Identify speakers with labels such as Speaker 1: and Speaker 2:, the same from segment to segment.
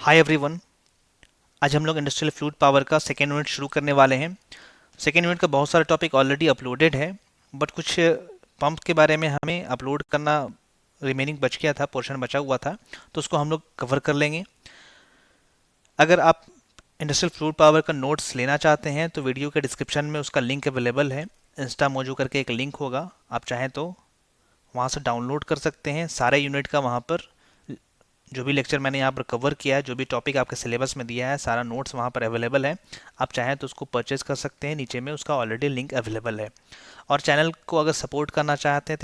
Speaker 1: Hi everyone. आज हम लोग इंडस्ट्रियल फ्लूइड पावर का सेकेंड यूनिट शुरू करने वाले हैं। सेकेंड यूनिट का बहुत सारा टॉपिक ऑलरेडी अपलोडेड है, बट कुछ पंप के बारे में हमें अपलोड करना रिमेनिंग बच गया था, पोर्शन बचा हुआ था, तो उसको हम लोग कवर कर लेंगे। अगर आप इंडस्ट्रियल फ्लूइड पावर का नोट्स लेना चाहते हैं तो वीडियो के डिस्क्रिप्शन में उसका लिंक अवेलेबल है। इंस्टा मोजो करके एक लिंक होगा, आप चाहें तो वहाँ से डाउनलोड कर सकते हैं। सारे यूनिट का वहाँ पर जो भी लेक्चर मैंने यहाँ पर कवर किया है, जो भी टॉपिक आपके सिलेबस में दिया है, सारा नोट्स वहाँ पर अवेलेबल है। आप चाहें तो उसको परचेज कर सकते हैं, नीचे में उसका ऑलरेडी लिंक अवेलेबल है। और चैनल को अगर सपोर्ट करना चाहते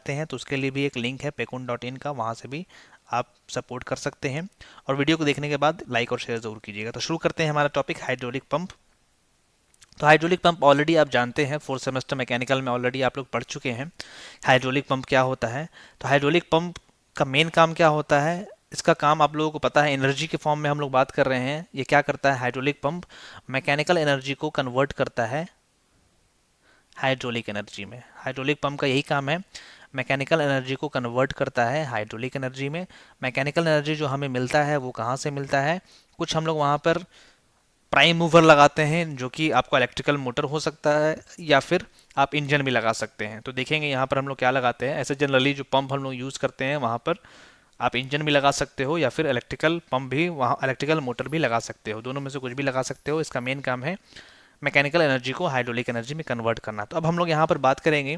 Speaker 1: हैं तो उसके लिए भी एक लिंक है pekun.in का, वहाँ से भी आप सपोर्ट कर सकते हैं। और वीडियो को देखने के बाद लाइक और शेयर ज़रूर कीजिएगा। तो शुरू करते हैं हमारा टॉपिक हाइड्रोलिक पंप। तो हाइड्रोलिक पंप ऑलरेडी आप जानते हैं, फोर्थ सेमेस्टर मैकेनिकल में ऑलरेडी आप लोग पढ़ चुके हैं हाइड्रोलिक पंप क्या होता है। तो हाइड्रोलिक पंप का मेन काम क्या होता है, इसका काम आप लोगों को पता है। एनर्जी के फॉर्म में हम लोग बात कर रहे हैं। ये क्या करता है हाइड्रोलिक पंप, मैकेनिकल एनर्जी को कन्वर्ट करता है हाइड्रोलिक एनर्जी में। हाइड्रोलिक पंप का यही काम है, मैकेनिकल एनर्जी को कन्वर्ट करता है हाइड्रोलिक एनर्जी में। मैकेनिकल एनर्जी जो हमें मिलता है वो कहाँ से मिलता है, कुछ हम लोग वहाँ पर प्राइम मूवर लगाते हैं, जो कि आपका इलेक्ट्रिकल मोटर हो सकता है या फिर आप इंजन भी लगा सकते हैं। तो देखेंगे यहाँ पर हम लोग क्या लगाते हैं। ऐसे जनरली जो पंप हम लोग यूज़ करते हैं वहाँ पर आप इंजन भी लगा सकते हो या फिर इलेक्ट्रिकल पंप भी, वहाँ इलेक्ट्रिकल मोटर भी लगा सकते हो, दोनों में से कुछ भी लगा सकते हो। इसका मेन काम है मैकेनिकल एनर्जी को हाइड्रोलिक एनर्जी में कन्वर्ट करना। तो अब हम लोग यहाँ पर बात करेंगे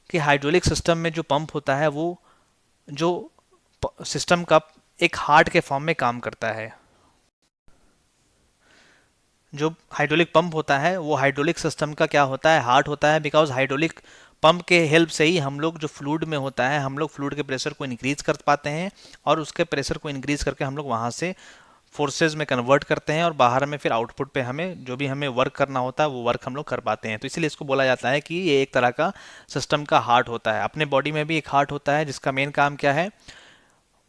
Speaker 1: कि हाइड्रोलिक सिस्टम में जो पंप होता है वो जो सिस्टम का एक हार्ट के फॉर्म में काम करता है। जो हाइड्रोलिक पंप होता है वो हाइड्रोलिक सिस्टम का क्या होता है, हार्ट होता है। बिकॉज हाइड्रोलिक पंप के हेल्प से ही हम लोग जो फ्लूइड में होता है, हम लोग फ्लूइड के प्रेशर को इंक्रीज कर पाते हैं और उसके प्रेशर को इंक्रीज करके हम लोग वहाँ से फोर्सेज में कन्वर्ट करते हैं और बाहर में फिर आउटपुट पे हमें जो भी हमें वर्क करना होता है वो वर्क हम लोग कर पाते हैं। तो इसलिए इसको बोला जाता है कि ये एक तरह का सिस्टम का हार्ट होता है। अपने बॉडी में भी एक हार्ट होता है जिसका मेन काम क्या है,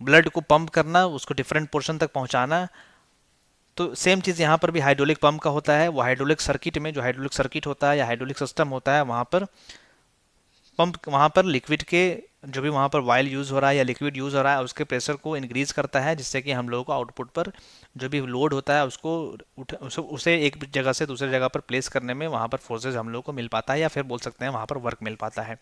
Speaker 1: ब्लड को पंप करना, उसको डिफरेंट पोर्शन तक पहुंचाना। तो सेम चीज़ यहाँ पर भी हाइड्रोलिक पंप का होता है। वो हाइड्रोलिक सर्किट में, जो हाइड्रोलिक सर्किट होता है या हाइड्रोलिक सिस्टम होता है, वहाँ पर पंप, वहाँ पर लिक्विड के जो भी वहाँ पर वायल यूज़ हो रहा है या लिक्विड यूज़ हो रहा है उसके प्रेशर को इंक्रीज करता है, जिससे कि हम लोगों को आउटपुट पर जो भी लोड होता है उसको उसे एक जगह से दूसरी जगह पर प्लेस करने में वहाँ पर फोर्सेज हम लोग को मिल पाता है, या फिर बोल सकते हैं वहाँ पर वर्क मिल पाता है।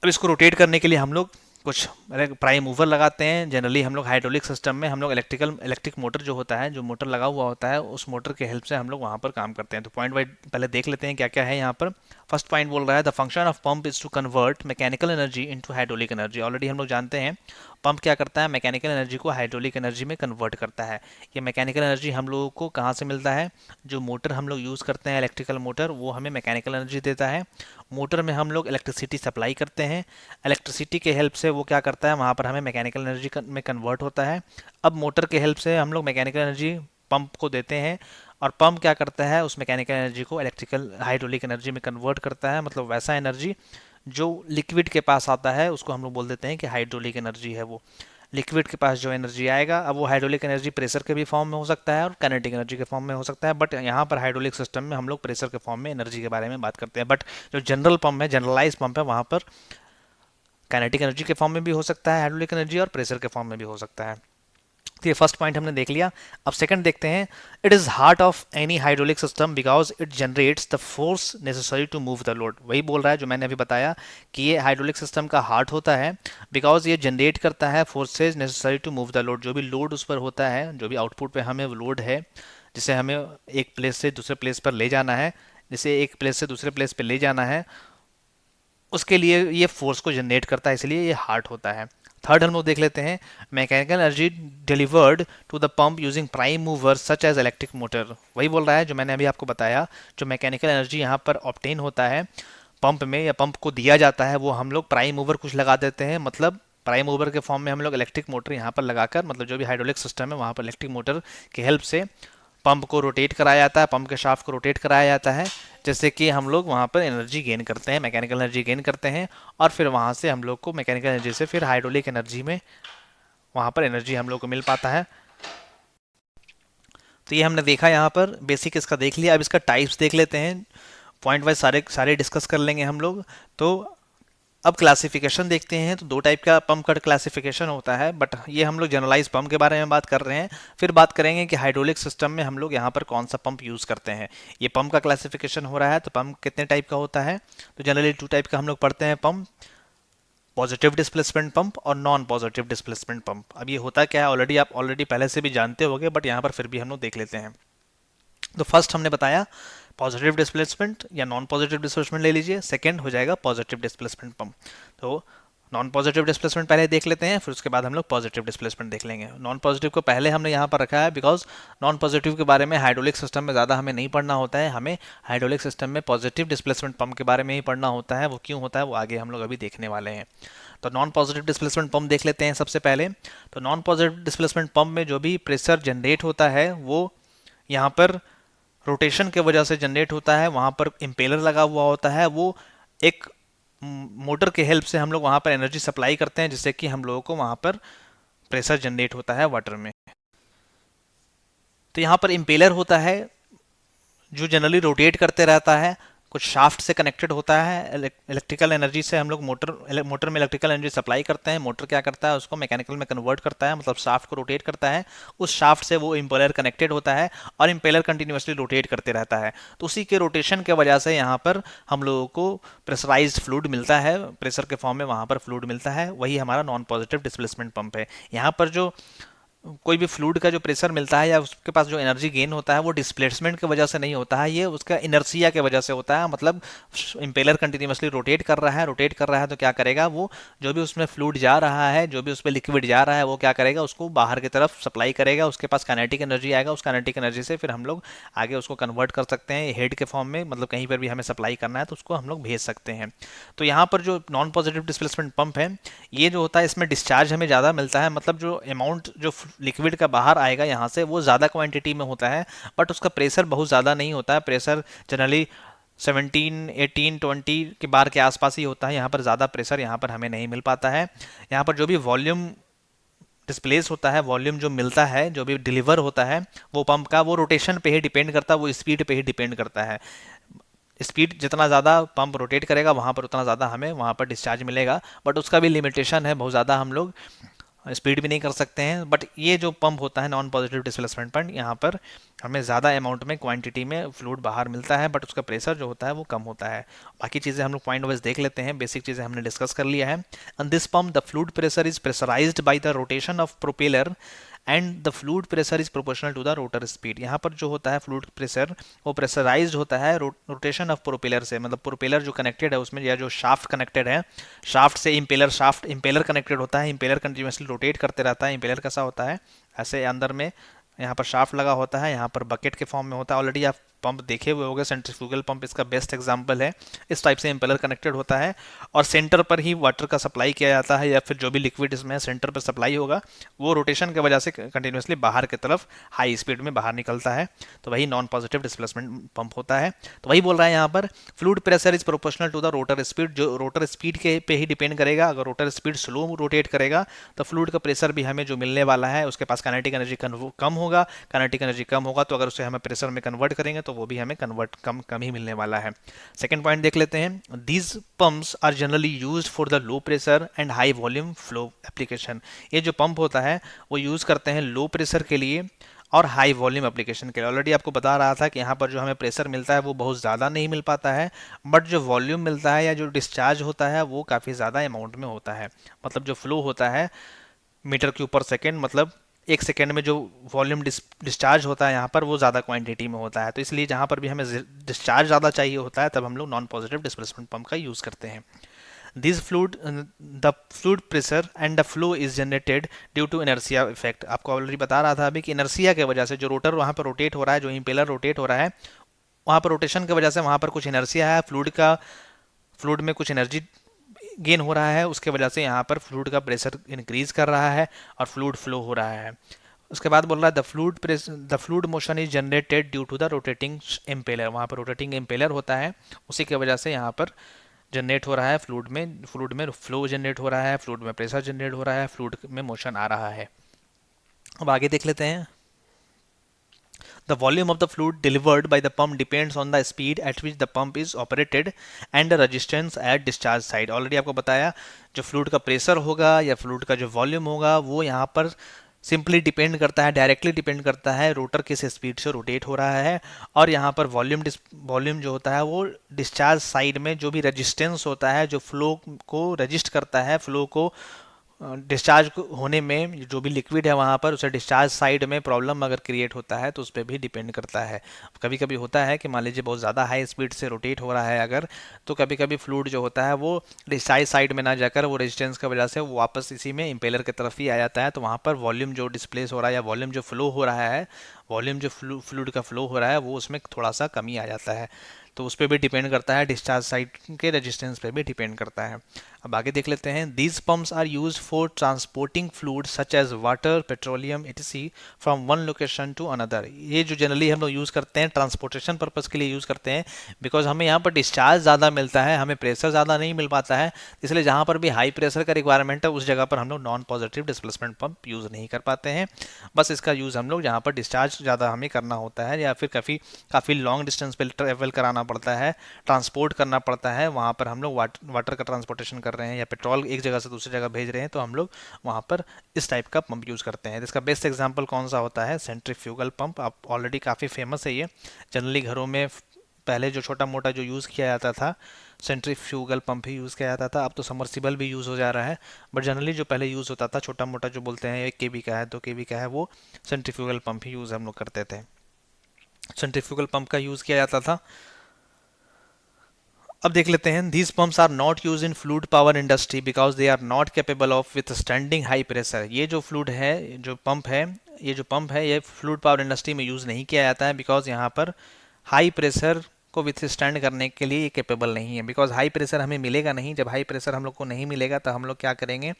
Speaker 1: अब इसको रोटेट करने के लिए हम लोग कुछ प्राइम मूवर लगाते हैं। जनरली हम लोग हाइड्रोलिक सिस्टम में हम लोग इलेक्ट्रिक मोटर जो होता है, जो मोटर लगा हुआ होता है, उस मोटर के हेल्प से हम लोग वहाँ पर काम करते हैं। तो पॉइंट वाइज पहले देख लेते हैं क्या क्या है यहाँ पर। फर्स्ट पॉइंट बोल रहा है the function of pump is to convert mechanical energy into hydraulic energy. Already हम लोग जानते हैं पंप क्या करता है, मैकेनिकल एनर्जी को हाइड्रोलिक एनर्जी में कन्वर्ट करता है। ये मैकेनिकल एनर्जी हम लोगों को कहाँ से मिलता है, जो मोटर हम लोग यूज़ करते हैं इलेक्ट्रिकल मोटर, वो हमें मैकेनिकल एनर्जी देता है। मोटर में हम लोग इलेक्ट्रिसिटी सप्लाई करते हैं, इलेक्ट्रिसिटी के हेल्प से वो क्या करता है, वहाँ पर हमें मैकेनिकल एनर्जी में कन्वर्ट होता है। अब मोटर के हेल्प से हम लोग मैकेनिकल एनर्जी पंप को देते हैं और पंप क्या करता है, उस मैकेनिकल एनर्जी को इलेक्ट्रिकल हाइड्रोलिक एनर्जी में कन्वर्ट करता है। मतलब वैसा एनर्जी जो लिक्विड के पास आता है उसको हम लोग बोल देते हैं कि हाइड्रोलिक एनर्जी है। वो लिक्विड के पास जो एनर्जी आएगा, अब वो हाइड्रोलिक एनर्जी प्रेशर के भी फॉर्म में हो सकता है और काइनेटिक एनर्जी के फॉर्म में हो सकता है, बट यहाँ पर हाइड्रोलिक सिस्टम में हम लोग प्रेशर के फॉर्म में एनर्जी के बारे में बात करते हैं। बट जो जनरल पंप है, जनरलाइज पंप है, वहाँ पर काइनेटिक एनर्जी के फॉर्म में भी हो सकता है हाइड्रोलिक एनर्जी, और प्रेशर के फॉर्म में भी हो सकता है। तो ये फर्स्ट पॉइंट हमने देख लिया। अब सेकंड देखते हैं। It is heart of any hydraulic system because it generates the force necessary to move the load. वही बोल रहा है जो मैंने अभी बताया कि ये हाइड्रोलिक सिस्टम का हार्ट होता है, बिकॉज ये जनरेट करता है forces necessary to move the load. जो भी लोड उस पर होता है, जो भी आउटपुट पे हमें लोड है, जिसे हमें एक प्लेस से दूसरे प्लेस पर ले जाना है, जिसे एक प्लेस से दूसरे प्लेस पर ले जाना है, उसके लिए ये फोर्स को जनरेट करता है, इसलिए ये हार्ट होता है। थर्ड हम लोग देख लेते हैं, mechanical energy delivered to the pump using prime mover such as electric motor. वही बोल रहा है जो मैंने अभी आपको बताया, जो मैकेनिकल एनर्जी यहाँ पर ऑब्टेन होता है पंप में या पंप को दिया जाता है, वो हम लोग प्राइम मूवर कुछ लगा देते हैं। मतलब प्राइम मूवर के फॉर्म में हम लोग इलेक्ट्रिक मोटर यहाँ पर लगाकर, मतलब जो भी हाइड्रोलिक सिस्टम है वहाँ पर इलेक्ट्रिक मोटर की हेल्प से पंप को रोटेट कराया जाता है, पंप के शाफ्ट को रोटेट कराया जाता है, जैसे कि हम लोग वहाँ पर एनर्जी गेन करते हैं, मैकेनिकल एनर्जी गेन करते हैं, और फिर वहाँ से हम लोग को मैकेनिकल एनर्जी से फिर हाइड्रोलिक एनर्जी में वहाँ पर एनर्जी हम लोग को मिल पाता है। तो ये हमने देखा, यहाँ पर बेसिक इसका देख लिया। अब इसका टाइप्स देख लेते हैं, पॉइंट वाइज सारे सारे डिस्कस कर लेंगे हम लोग। तो अब क्लासिफिकेशन देखते हैं तो दो टाइप का पंप का क्लासिफिकेशन होता है, बट ये हम लोग जनरलाइज पंप के बारे में बात कर रहे हैं। फिर बात करेंगे कि हाइड्रोलिक सिस्टम में हम लोग यहाँ पर कौन सा पंप यूज़ करते हैं। ये पंप का क्लासिफिकेशन हो रहा है, तो पंप कितने टाइप का होता है, तो जनरली टू टाइप का हम लोग पढ़ते हैं पंप, पॉजिटिव डिस्प्लेसमेंट पंप और नॉन पॉजिटिव डिस्प्लेसमेंट पंप। अब ये होता क्या है ऑलरेडी आप ऑलरेडी पहले से भी जानते होंगे, बट यहाँ पर फिर भी हम लोग देख लेते हैं। तो फर्स्ट हमने बताया पॉजिटिव डिस्प्लेसमेंट या नॉन पॉजिटिव डिस्प्लेसमेंट ले लीजिए, सेकंड हो जाएगा पॉजिटिव डिस्प्लेसमेंट पंप। तो नॉन पॉजिटिव डिस्प्लेसमेंट पहले देख लेते हैं, फिर उसके बाद हम लोग पॉजिटिव डिस्प्लेसमेंट देख लेंगे। नॉन पॉजिटिव को पहले हमने यहाँ पर रखा है बिकॉज नॉन पॉजिटिव के बारे में हाइड्रोलिक सिस्टम में ज़्यादा हमें नहीं पढ़ना होता है, हमें हाइड्रोलिक सिस्टम में पॉजिटिव डिस्प्लेसमेंट पंप के बारे में ही पढ़ना होता है। वो क्यों होता है वो आगे हम लोग अभी देखने वाले हैं। तो नॉन पॉजिटिव डिस्प्लेसमेंट पंप देख लेते हैं सबसे पहले। तो नॉन पॉजिटिव डिस्प्लेसमेंट पंप में जो भी प्रेशर जनरेट होता है वो यहाँ पर रोटेशन के वजह से जनरेट होता है। वहाँ पर इम्पेलर लगा हुआ होता है, वो एक मोटर के हेल्प से हम लोग वहाँ पर एनर्जी सप्लाई करते हैं, जिससे कि हम लोगों को वहाँ पर प्रेशर जनरेट होता है वाटर में। तो यहाँ पर इम्पेलर होता है जो जनरली रोटेट करते रहता है, कुछ शाफ्ट से कनेक्टेड होता है। इलेक्ट्रिकल एनर्जी से हम लोग मोटर में इलेक्ट्रिकल एनर्जी सप्लाई करते हैं। मोटर क्या करता है उसको मैकेनिकल में कन्वर्ट करता है, मतलब शाफ्ट को रोटेट करता है। उस शाफ्ट से वो इम्पेलर कनेक्टेड होता है और इम्पेलर कंटिन्यूसली रोटेट करते रहता है। तो उसी के रोटेशन के वजह से यहाँ पर हम लोगों को प्रेशराइज्ड फ्लूइड मिलता है, प्रेशर के फॉर्म में वहाँ पर फ्लूइड मिलता है। वही हमारा नॉन पॉजिटिव डिस्प्लेसमेंट पंप है। यहाँ पर जो कोई भी फ्लूइड का जो प्रेशर मिलता है या उसके पास जो एनर्जी गेन होता है वो डिस्प्लेसमेंट की वजह से नहीं होता है, ये उसका इनर्शिया की वजह से होता है। मतलब इंपेलर कंटिन्यूसली रोटेट कर रहा है तो क्या करेगा, वो जो भी उसमें फ्लूइड जा रहा है, जो भी उसमें लिक्विड जा रहा है, वो क्या करेगा, उसको बाहर की तरफ सप्लाई करेगा। उसके पास काइनेटिक एनर्जी आएगा, उस काइनेटिक एनर्जी से फिर हम लोग आगे उसको कन्वर्ट कर सकते हैं हेड के फॉर्म में, मतलब कहीं पर भी हमें सप्लाई करना है तो उसको हम लोग भेज सकते हैं। तो यहाँ पर जो नॉन पॉजिटिव डिस्प्लेसमेंट पंप है, ये जो होता है इसमें डिस्चार्ज हमें ज़्यादा मिलता है, मतलब जो अमाउंट जो लिक्विड का बाहर आएगा यहाँ से वो ज़्यादा क्वांटिटी में होता है, बट उसका प्रेशर बहुत ज़्यादा नहीं होता है। प्रेशर जनरली 17, 18, 20 के बार के आसपास ही होता है। यहाँ पर ज़्यादा प्रेशर यहाँ पर हमें नहीं मिल पाता है। यहाँ पर जो भी वॉल्यूम डिस्प्लेस होता है, वॉल्यूम जो मिलता है, जो भी डिलीवर होता है वो पंप का, वो रोटेशन पे ही डिपेंड करता है, वो स्पीड पे ही डिपेंड करता है। स्पीड जितना ज़्यादा पंप रोटेट करेगा वहाँ पर उतना ज़्यादा हमें वहाँ पर डिस्चार्ज मिलेगा, बट उसका भी लिमिटेशन है, बहुत ज़्यादा हम लोग स्पीड भी नहीं कर सकते हैं। बट ये जो पंप होता है नॉन पॉजिटिव डिस्प्लेसमेंट पंप, यहाँ पर हमें ज़्यादा अमाउंट में क्वांटिटी में फ्लूइड बाहर मिलता है, बट उसका प्रेशर जो होता है वो कम होता है। बाकी चीज़ें हम लोग पॉइंट वाइज देख लेते हैं, बेसिक चीज़ें हमने डिस्कस कर लिया है। On this pump the fluid pressure is pressurized by the rotation of propeller and the fluid pressure is proportional to the rotor speed. यहाँ पर जो होता है फ्लूइड प्रेशर वो प्रेशराइज्ड होता है रोटेशन ऑफ प्रोपेलर से, मतलब प्रोपेलर जो कनेक्टेड है उसमें या जो शाफ्ट कनेक्टेड है, शाफ्ट से इम्पेलर कनेक्टेड होता है। इम्पेलर कंटिन्यूसली रोटेट करते रहता है। इम्पेलर कैसा होता है, ऐसे अंदर में यहाँ पर शाफ्ट लगा होता है, यहाँ पर बकेट के फॉर्म में होता है। ऑलरेडी आप पंप देखे हुए होंगे, सेंट्रीफ्यूगल पंप इसका बेस्ट एग्जांपल है। इस टाइप से इम्पेलर कनेक्टेड होता है और सेंटर पर ही वाटर का सप्लाई किया जाता है, या फिर जो भी लिक्विड इसमें सेंटर पर सप्लाई होगा वो रोटेशन की वजह से कंटिन्यूसली बाहर की तरफ हाई स्पीड में बाहर निकलता है। तो वही नॉन पॉजिटिव डिस्प्लेसमेंट पंप होता है। तो वही बोल रहा है यहाँ पर fluid pressure is proportional to the rotor speed, जो रोटर स्पीड के पे ही डिपेंड करेगा। अगर रोटर स्पीड स्लो रोटेट करेगा तो फ्लूइड का प्रेशर भी हमें जो मिलने वाला है, उसके पास काइनेटिक एनर्जी कम होगा। काइनेटिक एनर्जी कम होगा तो अगर उसे हमें प्रेशर में कन्वर्ट करेंगे तो वो भी हमें कन्वर्ट कम ही मिलने वाला है। सेकेंड पॉइंट देख लेते हैं। These pumps are generally used for the low pressure and high volume flow application. ये जो पंप होता है वो यूज करते हैं लो प्रेशर के लिए और हाई वॉल्यूम एप्लीकेशन के लिए। ऑलरेडी आपको बता रहा था कि यहाँ पर जो हमें प्रेशर मिलता है वो बहुत ज़्यादा नहीं मिल पाता है, बट जो वॉल्यूम मिलता है या जो डिस्चार्ज होता है वो काफ़ी ज़्यादा अमाउंट में होता है। मतलब जो फ्लो होता है मीटर क्यूब पर सेकेंड, मतलब एक सेकेंड में जो वॉल्यूम डिस्चार्ज होता है यहाँ पर वो ज़्यादा क्वांटिटी में होता है। तो इसलिए जहाँ पर भी हमें डिस्चार्ज ज़्यादा चाहिए होता है तब हम लोग नॉन पॉजिटिव डिस्प्लेसमेंट पंप का यूज़ करते हैं। This fluid the fluid pressure and the flow is generated due to inertia effect. आपको ऑलरेडी बता रहा था अभी कि इनर्शिया की वजह से जो रोटर वहाँ पर रोटेट हो रहा है, जो इम्पेलर रोटेट हो रहा है, वहाँ पर रोटेशन की वजह से वहाँ पर कुछ इनर्शिया है, फ्लूइड में कुछ एनर्जी गेन हो रहा है, उसके वजह से यहाँ पर फ्लूइड का प्रेशर इंक्रीज कर रहा है और फ्लूइड फ्लो हो रहा है। उसके बाद बोल रहा है the fluid motion is generated due to the rotating impeller. वहाँ पर रोटेटिंग इम्पेलर होता है, उसी की वजह से यहाँ पर जनरेट हो रहा है फ्लूइड में फ्लो जनरेट हो रहा है, फ्लूइड में प्रेशर जनरेट हो रहा है, फ्लूइड में मोशन आ रहा है। अब आगे देख लेते हैं। The volume of the fluid delivered by the pump depends on the speed at which the pump is operated and the resistance at discharge side. Already आपको बताया जो फ्लूइड का प्रेशर होगा या फ्लूइड का जो वॉल्यूम होगा वो यहाँ पर सिंपली डिपेंड करता है, डायरेक्टली डिपेंड करता है रोटर किस स्पीड से रोटेट हो रहा है, और यहाँ पर वॉल्यूम जो होता है वो डिस्चार्ज साइड में जो भी रेजिस्टेंस होता है जो फ्लो को रजिस्ट करता है, फ्लो को डिस्चार्ज होने में जो भी लिक्विड है वहाँ पर उसे डिस्चार्ज साइड में प्रॉब्लम अगर क्रिएट होता है तो उस पर भी डिपेंड करता है। कभी कभी होता है कि मान लीजिए बहुत ज़्यादा हाई स्पीड से रोटेट हो रहा है अगर, तो कभी कभी फ्लूइड जो होता है वो डिस्चार्ज साइड में ना जाकर वो रेजिस्टेंस की वजह से वो वापस इसी में इम्पेलर की तरफ ही आ जाता है, तो वहाँ पर वॉल्यूम जो डिस्प्लेस हो रहा है या वॉल्यूम जो फ्लो हो रहा है, वॉल्यूम जो फ्लूइड का फ्लो हो रहा है वो उसमें थोड़ा सा कमी आ जाता है। तो उस पर भी डिपेंड करता है, डिस्चार्ज साइड के रेजिस्टेंस पे भी डिपेंड करता है। अब आगे देख लेते हैं। These pumps are use for transporting fluid such as water, petroleum etc from one location to another. ये जो जनरली हम लोग यूज़ करते हैं ट्रांसपोर्टेशन पर्पज़ के लिए यूज़ करते हैं, बिकॉज हमें यहाँ पर डिस्चार्ज ज़्यादा मिलता है, हमें प्रेशर ज़्यादा नहीं मिल पाता है, इसलिए जहाँ पर भी हाई प्रेशर का रिक्वायरमेंट है उस जगह पर हम लोग non positive displacement pump use नहीं कर पाते हैं। बस इसका यूज़ हम लोग जहाँ पर डिस्चार्ज ज़्यादा हमें करना होता है या फिर काफ़ी लॉन्ग डिस्टेंस पर ट्रेवल कराना पड़ता है, ट्रांसपोर्ट करना पड़ता है, वहाँ पर हम लोग वाटर का ट्रांसपोर्टेशन कर रहे हैं या पेट्रोल एक जगह से दूसरी जगह भेज रहे हैं, तो हम लोग वहाँ पर इस टाइप का पंप यूज़ करते हैं। इसका बेस्ट एग्जांपल कौन सा होता है? Centrifugal pump. आप ऑलरेडी काफ़ी फेमस है ये, जनरली घरों में पहले जो छोटा मोटा जो यूज़ किया जाता था सेंट्रीफ्यूगल पंप ही यूज़ किया जाता था, अब तो समर्सिबल भी यूज़ हो जा रहा है, बट जनरली जो पहले यूज़ होता था छोटा मोटा जो बोलते हैं 1 kb का है 2 kb का है, वो सेंट्रीफ्यूगल पंप ही यूज़ हम लोग करते थे। सेंट्रीफ्यूगल पंप का यूज़ किया जाता था। अब देख लेते हैं। These pumps are not use in fluid power industry because they are not capable of withstanding high pressure. ये जो फ्लूइड है जो पंप है ये फ्लूइड पावर इंडस्ट्री में यूज़ नहीं किया जाता है, बिकॉज यहाँ पर हाई प्रेशर को विथ स्टैंड करने के लिए ये कैपेबल नहीं है, बिकॉज हाई प्रेशर हमें मिलेगा नहीं। जब हाई प्रेशर हम लोग को नहीं मिलेगा तो हम लोग क्या करेंगे,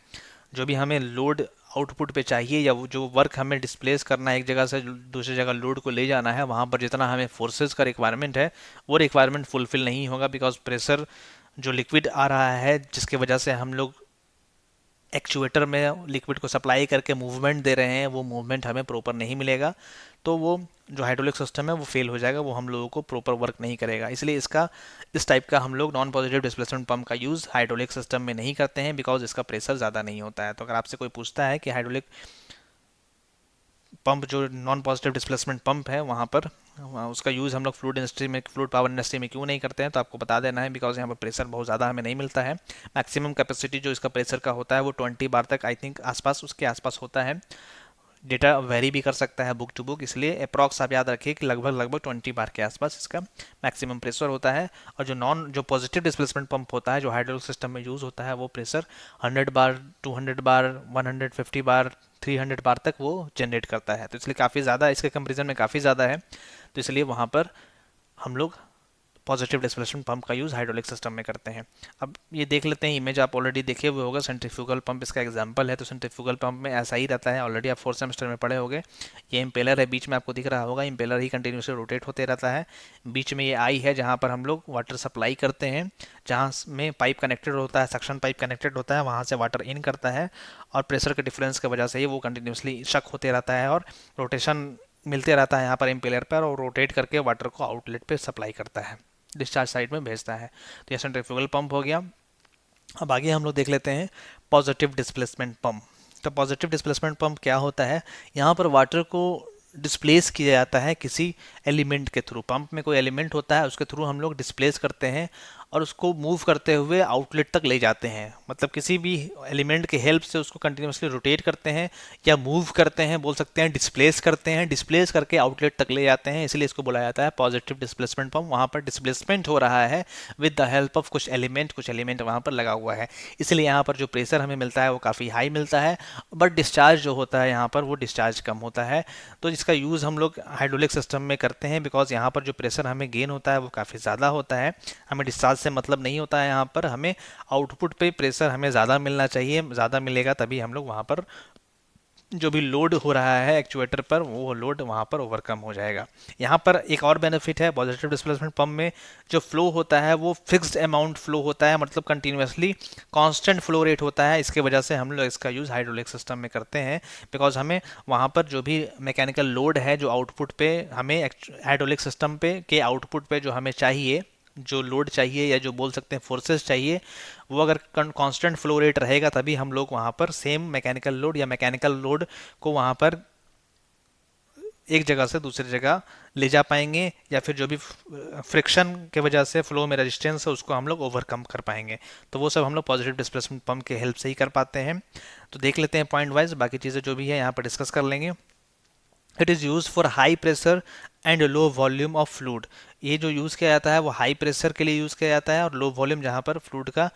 Speaker 1: जो भी हमें लोड आउटपुट पे चाहिए या जो वर्क हमें डिस्प्लेस करना है एक जगह से दूसरी जगह लोड को ले जाना है, वहाँ पर जितना हमें फोर्सेस का रिक्वायरमेंट है वो रिक्वायरमेंट फुलफिल नहीं होगा, बिकॉज प्रेशर जो लिक्विड आ रहा है जिसकी वजह से हम लोग एक्चुएटर में लिक्विड को सप्लाई करके मूवमेंट दे रहे हैं, वो मूवमेंट हमें प्रॉपर नहीं मिलेगा, तो वो जो हाइड्रोलिक सिस्टम है वो फेल हो जाएगा, वो हम लोगों को प्रॉपर वर्क नहीं करेगा। इसलिए इस टाइप का हम लोग नॉन पॉजिटिव डिस्प्लेसमेंट पंप का यूज़ हाइड्रोलिक सिस्टम में नहीं करते हैं, बिकॉज इसका प्रेशर ज़्यादा नहीं होता है। तो अगर आपसे कोई पूछता है कि हाइड्रोलिक पंप जो नॉन पॉजिटिव डिस्प्लेसमेंट पंप है वहाँ पर उसका यूज़ हम लोग फ्लूइड पावर इंडस्ट्री में क्यों नहीं करते हैं, तो आपको बता देना है, बिकॉज यहाँ पर प्रेशर बहुत ज़्यादा हमें नहीं मिलता है। मैक्सिमम कैपेसिटी जो इसका प्रेशर का होता है वो 20 बार तक आई थिंक उसके आसपास होता है। डेटा वेरी भी कर सकता है बुक टू बुक, इसलिए अप्रॉक्स आप याद रखिए कि लगभग 20 बार के आसपास इसका मैक्सिमम प्रेशर होता है। और जो पॉजिटिव डिस्प्लेसमेंट पंप होता है जो हाइड्रोलिक सिस्टम में यूज़ होता है वो प्रेशर 100 बार, 200 बार, 150 बार, 300 बार तक वो जनरेट करता है, तो इसलिए काफ़ी ज़्यादा इसके कंपेरिजन में काफ़ी ज़्यादा है, तो इसलिए वहाँ पर हम लोग पॉजिटिव डिस्प्लेसमेंट पंप का यूज़ हाइड्रोलिक सिस्टम में करते हैं। अब ये देख लेते हैं, इमेज आप ऑलरेडी देखे हुए होगा, सेंट्रीफ्यूगल पंप इसका एग्जांपल है। तो सेंट्रीफ्यूगल पंप में ऐसा ही रहता है, ऑलरेडी आप 4th सेमेस्टर में पढ़े होंगे। ये इम्पेलर है, बीच में आपको दिख रहा होगा, इम्पेलर ही कंटिन्यूसली रोटेट होते रहता है। बीच में ये आई है जहाँ पर हम लोग वाटर सप्लाई करते हैं, जहाँ में पाइप कनेक्टेड होता है, सक्शन पाइप कनेक्टेड होता है, वहाँ से वाटर इन करता है, और प्रेशर के डिफरेंस की वजह से ही वो कंटिन्यूसली शक होते रहता है और रोटेशन मिलते रहता है यहाँ पर इम्पेलर पर, और रोटेट करके वाटर को आउटलेट पे सप्लाई करता है, डिस्चार्ज साइड में भेजता है। तो ये सेंट्रीफ्यूगल पंप हो गया। अब आगे हम लोग देख लेते हैं पॉजिटिव डिस्प्लेसमेंट पंप। तो पॉजिटिव डिस्प्लेसमेंट पंप क्या होता है? यहाँ पर वाटर को डिस्प्लेस किया जाता है किसी एलिमेंट के थ्रू। पंप में कोई एलिमेंट होता है उसके थ्रू हम लोग डिस्प्लेस करते हैं और उसको मूव करते हुए आउटलेट तक ले जाते हैं, मतलब किसी भी एलिमेंट के हेल्प से उसको कंटिन्यूसली रोटेट करते हैं या मूव करते हैं, बोल सकते हैं डिस्प्लेस करते हैं, डिस्प्लेस करके आउटलेट तक ले जाते हैं, इसलिए इसको बुलाया जाता है पॉजिटिव डिस्प्लेसमेंट पंप। वहाँ पर डिस्प्लेसमेंट हो रहा है विद द हेल्प ऑफ कुछ एलिमेंट वहाँ पर लगा हुआ है, इसलिए यहाँ पर जो प्रेशर हमें मिलता है वो काफ़ी हाई मिलता है, बट डिस्चार्ज जो होता है यहाँ पर वो डिस्चार्ज कम होता है। तो इसका यूज़ हम लोग हाइड्रोलिक सिस्टम में करते हैं, बिकॉज यहाँ पर जो प्रेशर हमें गेन होता है वो काफ़ी ज़्यादा होता है। हमें डिस्चार्ज से मतलब नहीं होता है, यहाँ पर हमें आउटपुट पे प्रेशर हमें ज़्यादा मिलना चाहिए, ज़्यादा मिलेगा तभी हम लोग वहाँ पर जो भी लोड हो रहा है एक्चुएटर पर वो लोड वहाँ पर ओवरकम हो जाएगा। यहाँ पर एक और बेनिफिट है पॉजिटिव डिस्प्लेसमेंट पंप में, जो फ्लो होता है वो फिक्स्ड अमाउंट फ्लो होता है, मतलब कंटिन्यूसली कांस्टेंट फ्लो रेट होता है। इसके वजह से हम लोग इसका यूज़ हाइड्रोलिक सिस्टम में करते हैं, बिकॉज हमें वहाँ पर जो भी मैकेनिकल लोड है जो आउटपुट पे हमें हाइड्रोलिक सिस्टम पे के आउटपुट पे जो हमें चाहिए, जो लोड चाहिए या जो बोल सकते हैं फोर्सेस चाहिए, वो अगर कांस्टेंट फ्लो रेट रहेगा तभी हम लोग वहाँ पर सेम मैकेनिकल लोड या मैकेनिकल लोड को वहाँ पर एक जगह से दूसरी जगह ले जा पाएंगे, या फिर जो भी फ्रिक्शन के वजह से फ्लो में रेजिस्टेंस है उसको हम लोग ओवरकम कर पाएंगे। तो वो सब हम लोग पॉजिटिव डिस्प्लेसमेंट पंप के हेल्प से ही कर पाते हैं। तो देख लेते हैं पॉइंट वाइज, बाकी चीज़ें जो भी है यहाँ पर डिस्कस कर लेंगे। It is use for high pressure and low volume of fluid. ये जो यूज़ किया जाता है वो हाई प्रेशर के लिए यूज़ किया जाता है, और लो वॉल्यूम जहाँ पर फ्लूइड का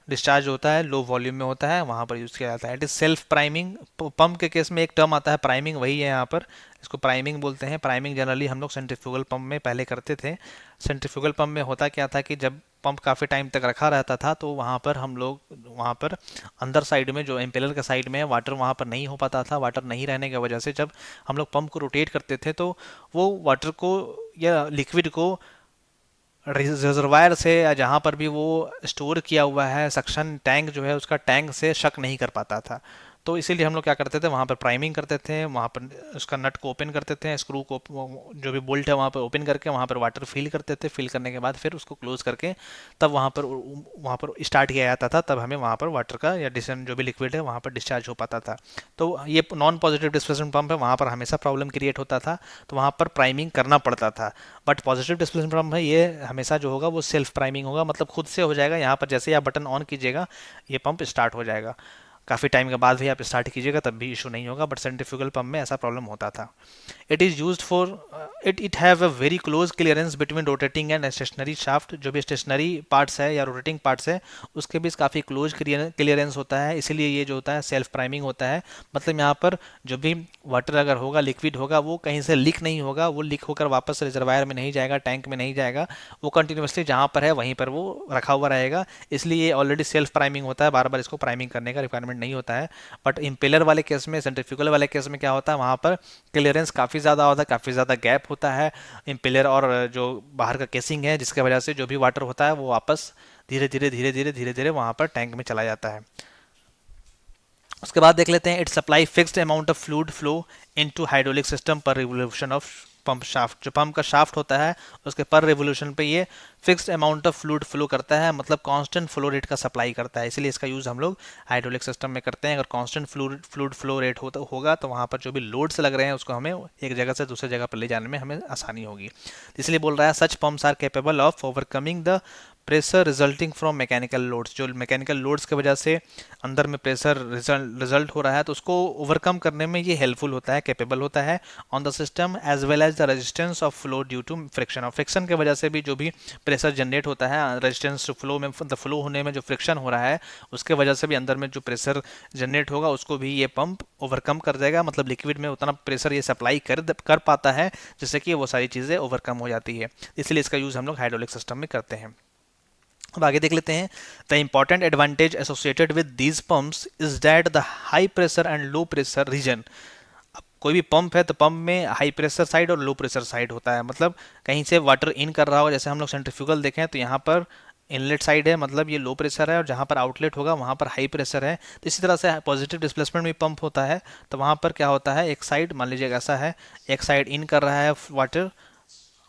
Speaker 1: डिस्चार्ज होता है लो वॉल्यूम में होता है वहाँ पर यूज़ किया जाता है। It is self priming. Pump के केस में एक टर्म आता है प्राइमिंग, वही है यहाँ पर, इसको प्राइमिंग बोलते हैं। प्राइमिंग जनरली हम लोग सेंट्रीफ्यूगल पंप में पहले करते थे। सेंट्रीफ्यूगल पंप में होता क्या था कि जब पंप काफ़ी टाइम तक रखा रहता था तो वहाँ पर हम लोग वहाँ पर अंदर साइड में जो एम्पेलर के साइड में है वाटर वहाँ पर नहीं हो पाता था। वाटर नहीं रहने की वजह से जब हम लोग पंप को रोटेट करते थे तो वो वाटर को या लिक्विड को रिजर्वायर से या जहाँ पर भी वो स्टोर किया हुआ है सक्शन टैंक जो है उसका टैंक से शक नहीं कर पाता था। तो इसीलिए हम लोग क्या करते थे, वहाँ पर प्राइमिंग करते थे, वहाँ पर उसका नट को ओपन करते थे, स्क्रू को जो भी बोल्ट है वहाँ पर ओपन करके वहाँ पर वाटर फिल करते थे। फिल करने के बाद फिर उसको क्लोज करके तब वहाँ पर स्टार्ट किया जाता था, तब हमें वहाँ पर वाटर का या डिसन जो भी लिक्विड है वहाँ पर डिस्चार्ज हो पाता था। तो ये नॉन पॉजिटिव डिस्प्लेसमेंट पंप है, वहाँ पर हमेशा प्रॉब्लम क्रिएट होता था, तो वहाँ पर प्राइमिंग करना पड़ता था। बट पॉजिटिव डिस्प्लेसमेंट पंप है ये हमेशा जो होगा वो सेल्फ प्राइमिंग होगा, मतलब खुद से हो जाएगा। यहाँ पर जैसे ही आप बटन ऑन कीजिएगा ये पंप स्टार्ट हो जाएगा। काफ़ी टाइम के बाद भी आप स्टार्ट कीजिएगा तब भी इशू नहीं होगा, बट सेंट्रीफ्यूगल पंप में ऐसा प्रॉब्लम होता था। It is use for it have a very close clearance between rotating and stationary shaft. जो भी स्टेशनरी पार्ट्स है या रोटेटिंग पार्ट्स है उसके बीच काफ़ी क्लोज क्लियरेंस होता है, इसीलिए ये जो होता है सेल्फ प्राइमिंग होता है। मतलब यहाँ पर जो भी वाटर अगर होगा लिक्विड होगा वो कहीं से लीक नहीं होगा, वो लीक होकर वापस रिजर्वायर में नहीं जाएगा, टैंक में नहीं जाएगा, वो कंटिन्यूसली जहाँ पर है वहीं पर वो रखा हुआ रहेगा। इसलिए ये ऑलरेडी सेल्फ प्राइमिंग होता है, बार बार इसको प्राइमिंग करने का रिक्वायरमेंट नहीं होता है। बट इम्पेलर वाले केस में, सेंट्रीफ्यूगल वाले केस में क्या होता है, वहाँ पर क्लियरेंस काफ़ी ज़्यादा होता है, काफ़ी ज़्यादा गैप होता है इम्पेलर और जो बाहर का केसिंग है, जिसके वजह से जो भी वाटर होता है वो वापस धीरे धीरे धीरे धीरे धीरे धीरे वहाँ पर टैंक में चला जाता है। उसके बाद देख लेते हैं, it supply fixed amount of fluid flow into hydraulic system per revolution of pump shaft. जो पंप का शाफ्ट होता है उसके पर रिवोल्यूशन पे ये fixed amount of fluid flow करता है, मतलब कांस्टेंट फ्लो रेट का सप्लाई करता है। इसलिए इसका यूज़ हम लोग हाइड्रोलिक सिस्टम में करते हैं। अगर कांस्टेंट फ्लूइड फ्लो रेट होगा तो वहाँ पर जो भी लोड्स लग रहे हैं उसको हमें एक जगह से दूसरी जगह पर ले जाने में हमें आसानी होगी। इसलिए बोल रहा है such pumps are capable of overcoming the pressure resulting from mechanical loads. जो मैकेनिकल लोड्स की वजह से अंदर में प्रेशर रिजल्ट हो रहा है तो उसको ओवरकम करने में ये हेल्पफुल होता है, कैपेबल होता है on the system as well as the resistance of flow due to friction. और फ्रिक्शन की वजह से भी जो भी प्रेशर जनरेट होता है, रेजिस्टेंस फ्लो में फ्लो होने में जो फ्रिक्शन हो रहा है उसके वजह से भी अंदर में जो प्रेशर जनरेट होगा उसको भी ये पंप ओवरकम कर देगा। मतलब लिक्विड में उतना प्रेशर ये सप्लाई कर पाता है जिससे कि वो सारी चीज़ें ओवरकम हो जाती है। इसलिए इसका यूज़ हम लोग हाइड्रोलिक सिस्टम में करते हैं। अब आगे देख लेते हैं, the important advantage associated with these pumps is that the high pressure and low pressure region. अब कोई भी पंप है तो पंप में हाई प्रेशर साइड और लो प्रेशर साइड होता है। मतलब कहीं से वाटर इन कर रहा हो, जैसे हम लोग सेंट्रीफ्यूगल देखें तो यहाँ पर इनलेट साइड है, मतलब ये लो प्रेशर है, और जहाँ पर आउटलेट होगा वहाँ पर हाई प्रेशर है। तो इसी तरह से पॉजिटिव डिस्प्लेसमेंट में पंप होता है, तो वहाँ पर क्या होता है, एक साइड मान लीजिए ऐसा है, एक साइड इन कर रहा है वाटर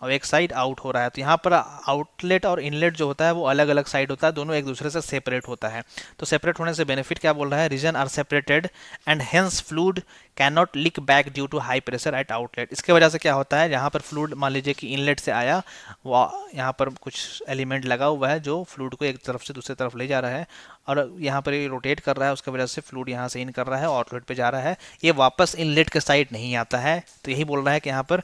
Speaker 1: और एक साइड आउट हो रहा है। तो यहाँ पर आउटलेट और इनलेट जो होता है वो अलग अलग साइड होता है, दोनों एक दूसरे से सेपरेट होता है। तो सेपरेट होने से बेनिफिट क्या बोल रहा है, region are separated and hence fluid can not leak back due to high pressure at outlet. इसके वजह से क्या होता है, जहाँ पर फ्लूइड मान लीजिए कि इनलेट से आया, वो यहाँ पर कुछ एलिमेंट लगा हुआ है जो फ्लूइड को एक तरफ से दूसरी तरफ ले जा रहा है, और यहाँ पर ये रोटेट कर रहा है, उसकी वजह से फ्लूइड यहाँ से इन कर रहा है और आउटलेट पे जा रहा है, ये वापस इनलेट के साइड नहीं आता है। तो यही बोल रहा है कि यहाँ पर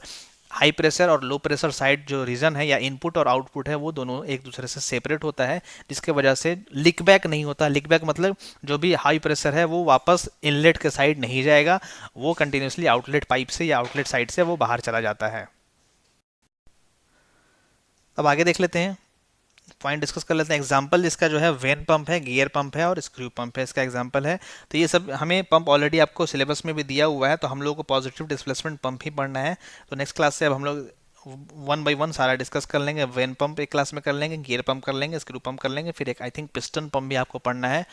Speaker 1: हाई प्रेशर और लो प्रेशर साइड जो रीजन है या इनपुट और आउटपुट है वो दोनों एक दूसरे से सेपरेट होता है, जिसके वजह से लीक बैक नहीं होता। लीक बैक मतलब जो भी हाई प्रेशर है वो वापस इनलेट के साइड नहीं जाएगा, वो कंटिन्यूसली आउटलेट पाइप से या आउटलेट साइड से वो बाहर चला जाता है। अब आगे देख लेते हैं, पॉइंट डिस्कस कर लेते हैं। एग्जांपल इसका जो है वेन पंप है, गियर पंप है और स्क्रू पंप है, इसका एग्जांपल है। तो ये सब हमें पंप ऑलरेडी आपको सिलेबस में भी दिया हुआ है, तो हम लोग को पॉजिटिव डिस्प्लेसमेंट पंप ही पढ़ना है। तो नेक्स्ट क्लास से अब हम लोग वन बाई वन सारा डिस्कस कर लेंगे। वेन पंप एक क्लास में कर लेंगे, गियर पंप कर लेंगे, स्क्रू पंप कर लेंगे, फिर एक आई थिंक पिस्टन पंप भी आपको पढ़ना है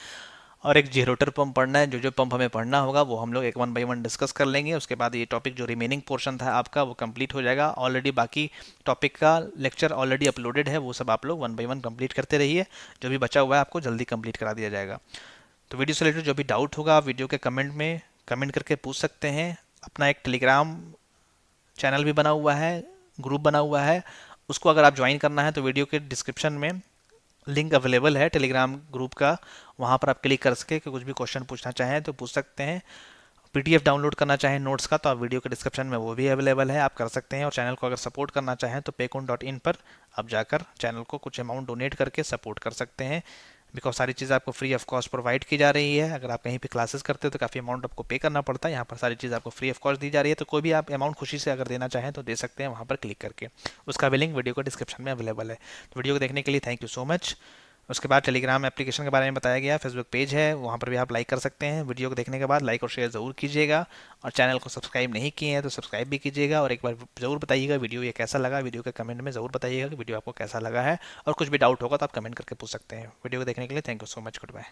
Speaker 1: और एक जीरोटर पंप पढ़ना है। जो जो पंप हमें पढ़ना होगा वो हम लोग एक वन बाई वन डिस्कस कर लेंगे। उसके बाद ये टॉपिक जो रिमेनिंग पोर्शन था आपका वो कंप्लीट हो जाएगा। ऑलरेडी बाकी टॉपिक का लेक्चर ऑलरेडी अपलोडेड है, वो सब आप लोग वन बाई वन कंप्लीट करते रहिए। जो भी बचा हुआ है आपको जल्दी कंप्लीट करा दिया जाएगा। तो वीडियो से रिलेटेड जो भी डाउट होगा आप वीडियो के कमेंट में कमेंट करके पूछ सकते हैं। अपना एक टेलीग्राम चैनल भी बना हुआ है, ग्रुप बना हुआ है, उसको अगर आप ज्वाइन करना है तो वीडियो के डिस्क्रिप्शन में लिंक अवेलेबल है टेलीग्राम ग्रुप का। वहाँ पर आप क्लिक कर सके कि कुछ भी क्वेश्चन पूछना चाहें तो पूछ सकते हैं। पीडीएफ डाउनलोड करना चाहें नोट्स का तो आप वीडियो के डिस्क्रिप्शन में वो भी अवेलेबल है, आप कर सकते हैं। और चैनल को अगर सपोर्ट करना चाहें तो paycon.in पर आप जाकर चैनल को कुछ अमाउंट डोनेट करके सपोर्ट कर सकते हैं। बिकॉज सारी चीज़ आपको फ्री ऑफ कॉस्ट प्रोवाइड की जा रही है। अगर आप कहीं पे क्लासेस करते हो तो काफ़ी अमाउंट आपको पे करना पड़ता है, यहाँ पर सारी चीज़ आपको फ्री ऑफ कॉस्ट दी जा रही है। तो कोई भी आप अमाउंट खुशी से अगर देना चाहें तो दे सकते हैं वहाँ पर क्लिक करके। उसका भी लिंक वीडियो को डिस्क्रिप्शन में अवेलेबल है। तो वीडियो को देखने के लिए थैंक यू सो मच। उसके बाद टेलीग्राम एप्लीकेशन के बारे में बताया गया, फेसबुक पेज है वहाँ पर भी आप लाइक कर सकते हैं। वीडियो को देखने के बाद लाइक और शेयर ज़रूर कीजिएगा और चैनल को सब्सक्राइब नहीं किए हैं तो सब्सक्राइब भी कीजिएगा। और एक बार ज़रूर बताइएगा वीडियो ये कैसा लगा, वीडियो के कमेंट में ज़रूर बताइएगा कि वीडियो आपको कैसा लगा है। और कुछ भी डाउट होगा तो आप कमेंट करके पूछ सकते हैं। वीडियो को देखने के लिए thank you so much, good bye.